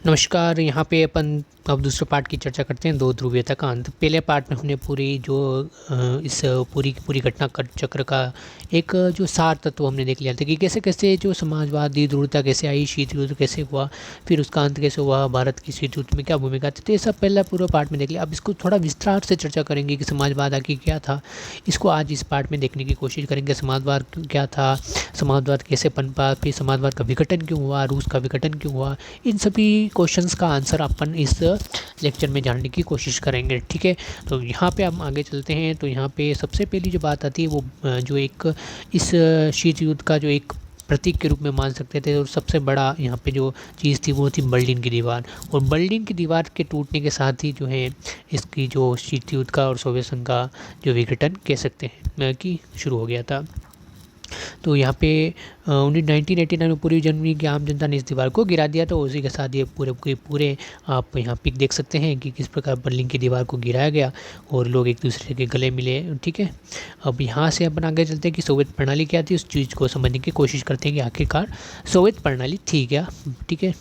नमस्कार। यहाँ पे अपन अब दूसरे पार्ट की चर्चा करते हैं, दो ध्रुवीयता का अंत। पहले पार्ट में हमने पूरी जो इस पूरी की पूरी घटना चक्र का एक जो सार तत्व हमने देख लिया था कि कैसे कैसे जो समाजवादी ध्रुवता कैसे आई, शीत युद्ध कैसे हुआ, फिर उसका अंत कैसे हुआ, भारत की शीत युद्ध में क्या भूमिका थी। तो ये सब पहला पूरा पार्ट में देख लिया। अब इसको थोड़ा विस्तार से चर्चा करेंगे कि समाजवाद आखिर क्या था। इसको आज इस पार्ट में देखने की कोशिश करेंगे। समाजवाद क्या था, समाजवाद कैसे पनपा, फिर समाजवाद का विघटन क्यों हुआ, रूस का विघटन क्यों हुआ। इन सभी क्वेश्चंस का आंसर अपन इस लेक्चर में जानने की कोशिश करेंगे। ठीक है, तो यहाँ पे हम आगे चलते हैं। तो यहाँ पे सबसे पहली जो बात आती है वो जो एक इस शीत युद्ध का जो एक प्रतीक के रूप में मान सकते थे, और सबसे बड़ा यहाँ पे जो चीज़ थी वो थी बर्लिन की दीवार। और बर्लिन की दीवार के टूटने के साथ ही जो है इसकी जो शीत युद्ध का और सोवियत संघ का जो विघटन कह सकते हैं कि शुरू हो गया था। तो यहाँ पे 1989 में पूरी जर्मनी की आम जनता ने इस दीवार को गिरा दिया। तो उसी के साथ ये पूरे के पूरे आप यहाँ पिक देख सकते हैं कि किस प्रकार बर्लिन की दीवार को गिराया गया और लोग एक दूसरे के गले मिले। ठीक है, अब यहाँ से अपन आगे चलते हैं कि सोवियत प्रणाली क्या थी, उस चीज़ को समझने की कोशिश करते हैं कि आखिरकार सोवियत प्रणाली थी क्या। ठीक है,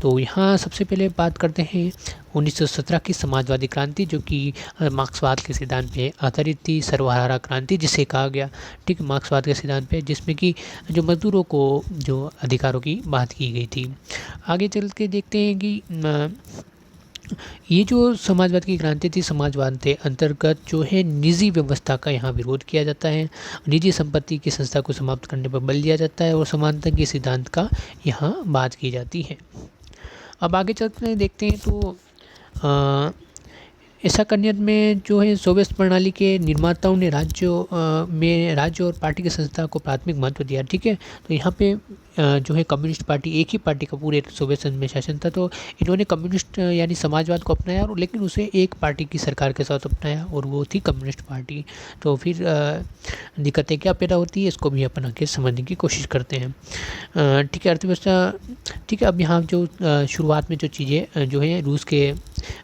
तो यहाँ सबसे पहले बात करते हैं 1917 की समाजवादी क्रांति, जो कि मार्क्सवाद के सिद्धांत पे आधारित थी। सर्वहारा क्रांति जिसे कहा गया, ठीक, मार्क्सवाद के सिद्धांत पे, जिसमें कि जो मजदूरों को जो अधिकारों की बात की गई थी। आगे चल के देखते हैं कि ये जो समाजवाद की क्रांति थी, समाजवाद के अंतर्गत जो है निजी व्यवस्था का यहाँ विरोध किया जाता है, निजी संपत्ति की संस्था को समाप्त करने पर बल दिया जाता है और समानता के सिद्धांत का यहाँ बात की जाती है। अब आगे चलते हैं, देखते हैं तो ऐसा करने में जो है सोवियत प्रणाली के निर्माताओं ने राज्य और पार्टी की संस्था को प्राथमिक महत्व दिया। ठीक है, तो यहाँ पे जो है कम्युनिस्ट पार्टी, एक ही पार्टी का पूरे सोवियत संघ में शासन था, तो इन्होंने कम्युनिस्ट यानी समाजवाद को अपनाया, और लेकिन उसे एक पार्टी की सरकार के साथ अपनाया और वो थी कम्युनिस्ट पार्टी। तो फिर दिक्कतें क्या पैदा होती है, इसको भी अपन आगे समझने की कोशिश करते हैं। ठीक है, अर्थव्यवस्था, ठीक है। अब यहाँ जो शुरुआत में जो चीज़ें जो है रूस के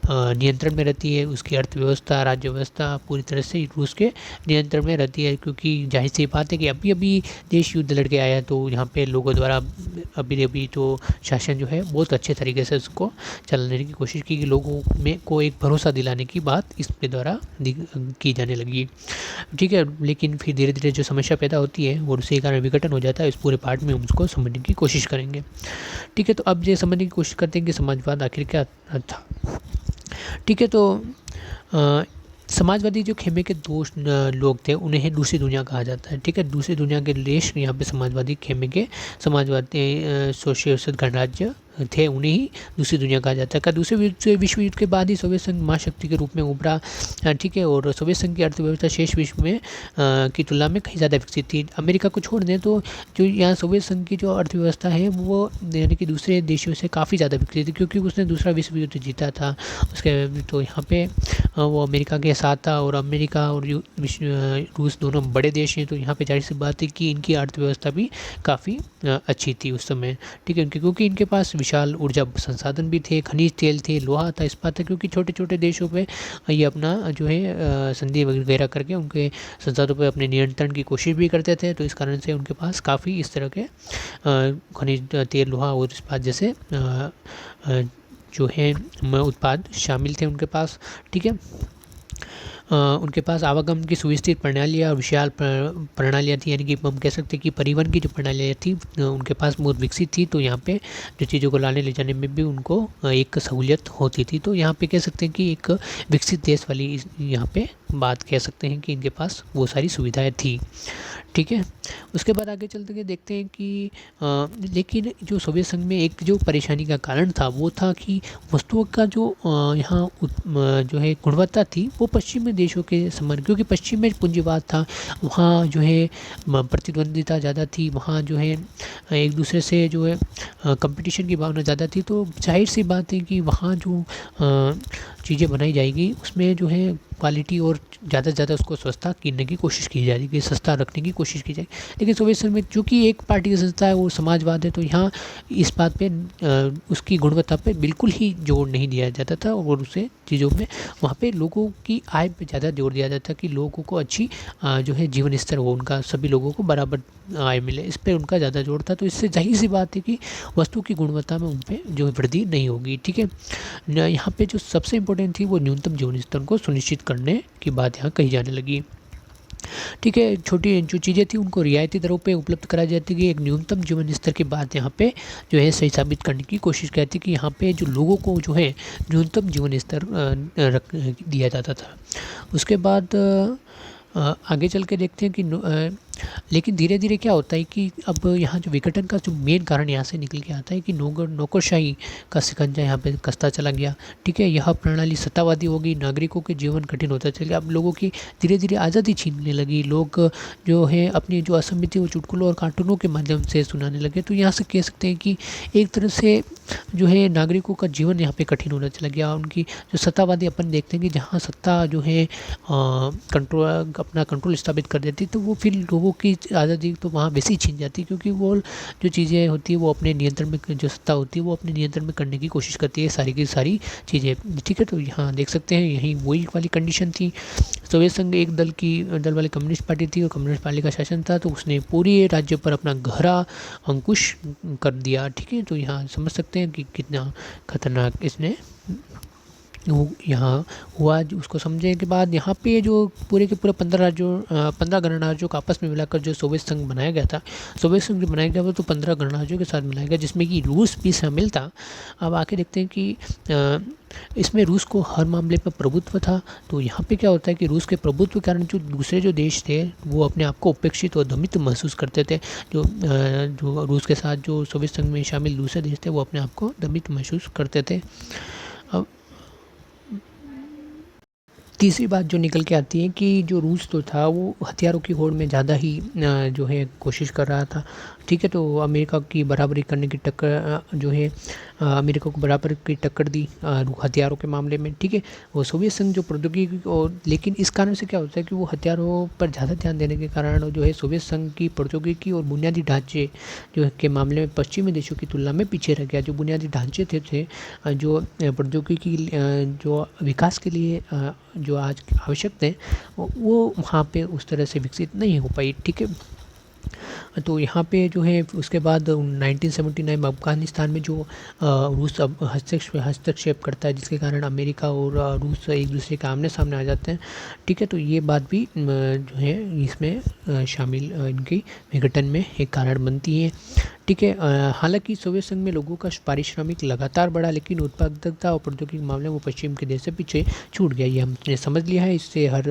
नियंत्रण में रहती है, उसकी अर्थव्यवस्था, राज्य व्यवस्था पूरी तरह से रूस के नियंत्रण में रहती है, क्योंकि जाहिर सी बात है कि अभी अभी देश युद्ध लड़ के आया है, तो यहाँ पे लोगों द्वारा अभी अभी तो शासन जो है बहुत अच्छे तरीके से उसको चलाने की कोशिश की, कि लोगों में को एक भरोसा दिलाने की बात इसके द्वारा की जाने लगी। ठीक है, लेकिन फिर धीरे धीरे जो समस्या पैदा होती है और उसी कारण विघटन हो जाता है। इस पूरे पार्ट में हम उसको समझने की कोशिश करेंगे। ठीक है, तो अब ये समझने की कोशिश करते हैं कि समाजवाद आखिर क्या था। ठीक है, तो समाजवादी जो खेमे के दोस्त लोग थे, उन्हें दूसरी दुनिया कहा जाता है। ठीक है, दूसरी दुनिया के देश यहाँ पे समाजवादी खेमे के समाजवादी सोशलिस्ट गणराज्य थे, उन्हें ही दूसरी दुनिया कहा जाता है। का दूसरे विश्व युद्ध के बाद ही सोवियत संघ महाशक्ति के रूप में उभरा। ठीक है, और सोवियत संघ की अर्थव्यवस्था शेष विश्व में की तुलना में कहीं ज़्यादा विकसित थी। अमेरिका को छोड़ दें तो जो यहाँ सोवियत संघ की जो अर्थव्यवस्था है वो यानी कि दूसरे देशों से काफ़ी ज़्यादा विकसित थी, क्योंकि उसने दूसरा विश्व युद्ध जीता था। उसके तो यहाँ पे वो अमेरिका के साथ था, और अमेरिका और रूस दोनों बड़े देश हैं, तो यहाँ पे जाहिर सी बात है कि इनकी अर्थव्यवस्था भी काफ़ी अच्छी थी उस समय। ठीक है, क्योंकि इनके पास विशाल ऊर्जा संसाधन भी थे, खनिज तेल थे, लोहा था, इस्पात था, क्योंकि छोटे छोटे देशों पे ये अपना जो है संधि वगैरह करके उनके संसाधनों पे अपने नियंत्रण की कोशिश भी करते थे। तो इस कारण से उनके पास काफ़ी इस तरह के खनिज तेल, लोहा और इस्पात जैसे जो है उत्पाद शामिल थे उनके पास। ठीक है, उनके पास आवागमन की सुविस्तृत प्रणालियाँ और विशाल प्रणालियाँ थी, यानी कि हम कह सकते हैं कि परिवहन की जो प्रणालियाँ थी उनके पास बहुत विकसित थी। तो यहाँ पे जो चीज़ों को लाने ले जाने में भी उनको एक सहूलियत होती थी। तो यहाँ पे कह सकते हैं कि एक विकसित देश वाली यहाँ पे बात कह सकते हैं कि इनके पास वो सारी सुविधाएँ थी। ठीक है, उसके बाद आगे चलते के देखते हैं कि लेकिन जो सोवियत संघ में एक जो परेशानी का कारण था वो था कि वस्तुओं का जो यहाँ जो है गुणवत्ता थी वो पश्चिमी देशों के समान, क्योंकि पश्चिम में पूंजीवाद था, वहाँ जो है प्रतिद्वंदिता ज़्यादा थी, वहाँ जो है एक दूसरे से जो है कंपटीशन की भावना ज़्यादा थी। तो जाहिर सी बात है कि वहाँ जो चीज़ें बनाई जाएगी उसमें जो है क्वालिटी और ज़्यादा से ज़्यादा उसको सस्ता करने की कोशिश की जाएगी, सस्ता रखने की कोशिश की जाएगी। लेकिन सोवियत संघ में चूँकि एक पार्टी की संस्था है, वो समाजवाद है, तो यहाँ इस बात पे उसकी गुणवत्ता पे बिल्कुल ही जोर नहीं दिया जाता था और उसे चीज़ों में वहाँ पे लोगों की आय पे ज़्यादा जोर दिया जाता कि लोगों को अच्छी जो है जीवन स्तर हो, उनका सभी लोगों को बराबर आय मिले, इस पे उनका ज़्यादा जोर था। तो इससे जाहिर सी बात है कि वस्तु की गुणवत्ता में उन पे जो है वृद्धि नहीं होगी, ठीक है। यहाँ पे जो सबसे इम्पोर्टेंट थी वो न्यूनतम जीवन स्तर को सुनिश्चित करने की बात यहाँ कही जाने लगी, ठीक है। छोटी जो चीज़ें थी उनको रियायती दरों पे उपलब्ध कराई जाती थी। एक न्यूनतम जीवन स्तर की बात यहाँ पे जो है सही साबित करने की कोशिश करती कि यहाँ पे जो लोगों को जो है न्यूनतम जीवन स्तर रख दिया जाता था। उसके बाद आगे चल के देखते हैं कि लेकिन धीरे धीरे क्या होता है कि अब यहाँ जो विघटन का जो मेन कारण यहाँ से निकल के आता है कि नौकरशाही का शिकंजा यहाँ पे कसता चला गया, ठीक है। यह प्रणाली सत्तावादी हो गई, नागरिकों के जीवन कठिन होता चला गया। अब लोगों की धीरे धीरे आज़ादी छीनने लगी, लोग जो है अपनी जो असहमति वो चुटकुलों और कार्टूनों के माध्यम से सुनाने लगे। तो यहाँ से कह सकते हैं कि एक तरह से जो है नागरिकों का जीवन यहाँ पे कठिन होना चला गया। उनकी जो सत्तावादी अपन देखते हैं कि जहाँ सत्ता जो है कंट्रोल अपना कंट्रोल स्थापित कर देती, तो वो फिर लोगों की आज़ादी तो वहाँ वैसे ही छीन जाती, क्योंकि वो जो चीज़ें होती है वो अपने नियंत्रण में, जो सत्ता होती है वो अपने नियंत्रण में करने की कोशिश करती है सारी की सारी चीज़ें, ठीक है। तो यहाँ देख सकते हैं यही वही वाली कंडीशन थी। सोवियत संघ एक दल वाली कम्युनिस्ट पार्टी थी और कम्युनिस्ट पार्टी का शासन था, तो उसने पूरे राज्य पर अपना गहरा अंकुश कर दिया, ठीक है। तो यहाँ समझ सकते हैं कि कितना खतरनाक इसने यहाँ हुआ। उसको समझने के बाद यहाँ पे जो पूरे के पूरे 15 गणराज्यों को आपस में मिलाकर जो सोवियत संघ बनाया गया था, सोवियत संघ जो बनाया गया वो तो 15 गणराज्यों के साथ बनाया गया, जिसमें कि रूस भी शामिल था। अब आके देखते हैं कि इसमें रूस को हर मामले पर प्रभुत्व था। तो यहाँ पे क्या होता है कि रूस के प्रभुत्व के कारण जो दूसरे जो देश थे वो अपने आप को उपेक्षित और दमित महसूस करते थे। जो रूस के साथ जो सोवियत संघ में शामिल दूसरे देश थे वो अपने आप को दमित महसूस करते थे। अब तीसरी बात जो निकल के आती है कि जो रूस तो था वो हथियारों की होड़ में ज़्यादा ही जो है कोशिश कर रहा था, ठीक है। तो अमेरिका की बराबरी करने की टक्कर जो है अमेरिका को बराबर की टक्कर दी हथियारों के मामले में, ठीक है। वो सोवियत संघ जो प्रौद्योगिकी और, लेकिन इस कारण से क्या होता है कि वो हथियारों पर ज़्यादा ध्यान देने के कारण जो है सोवियत संघ की प्रौद्योगिकी और बुनियादी ढांचे जो के मामले में पश्चिमी देशों की तुलना में पीछे रह गया। जो बुनियादी ढांचे थे जो प्रौद्योगिकी जो विकास के लिए जो आज आवश्यक थे वो वहाँ पे उस तरह से विकसित नहीं हो पाई, ठीक है। तो यहाँ पे जो है उसके बाद 1979 में अफ़गानिस्तान में जो रूस अब हस्तक्षेप करता है, जिसके कारण अमेरिका और रूस एक दूसरे के आमने सामने आ जाते हैं, ठीक है। तो ये बात भी जो है इसमें शामिल इनकी विघटन में एक कारण बनती है, ठीक है। हालांकि सोवियत संघ में लोगों का पारिश्रमिक लगातार बढ़ा, लेकिन उत्पादकता और प्रौद्योगिकी मामले में पश्चिम के देश से पीछे छूट गया। ये हमने समझ लिया है। इससे हर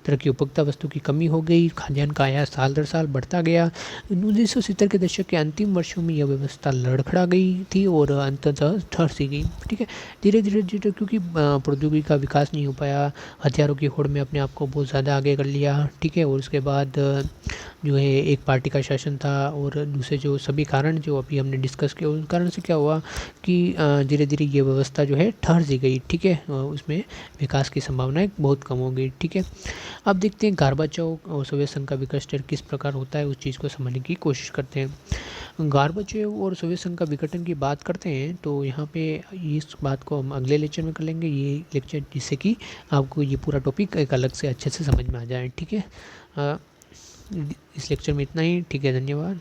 तरह की उपभोक्ता वस्तु की कमी हो गई, खाद्यान्न का आयात साल दर साल बढ़ता गया। 1970 के दशक के अंतिम वर्षों में यह व्यवस्था लड़खड़ा गई थी और अंततः ठहर सी गई, ठीक है। धीरे धीरे क्योंकि प्रौद्योगिकी का विकास नहीं हो पाया, हथियारों की होड़ में अपने आप को बहुत ज़्यादा आगे कर लिया, ठीक है। और उसके बाद जो है एक पार्टी का शासन था और दूसरे जो सभी कारण जो अभी हमने डिस्कस किया, उस कारण से क्या हुआ कि धीरे धीरे ये व्यवस्था जो है ठहर सी गई, ठीक है। उसमें विकास की संभावनाएं बहुत कम हो गई, ठीक है। अब देखते हैं गोर्बाचोव और सोवियत संघ का विकास किस प्रकार होता है, उस चीज़ को समझने की कोशिश करते हैं। गोर्बाचोव और सोवियत संघ का विघटन की बात करते हैं तो यहाँ पे इस बात को हम अगले लेक्चर में कर लेंगे, ये लेक्चर, जिससे कि आपको ये पूरा टॉपिक एक अलग से अच्छे से समझ में आ जाए, ठीक है। इस लेक्चर में इतना ही, ठीक है। धन्यवाद।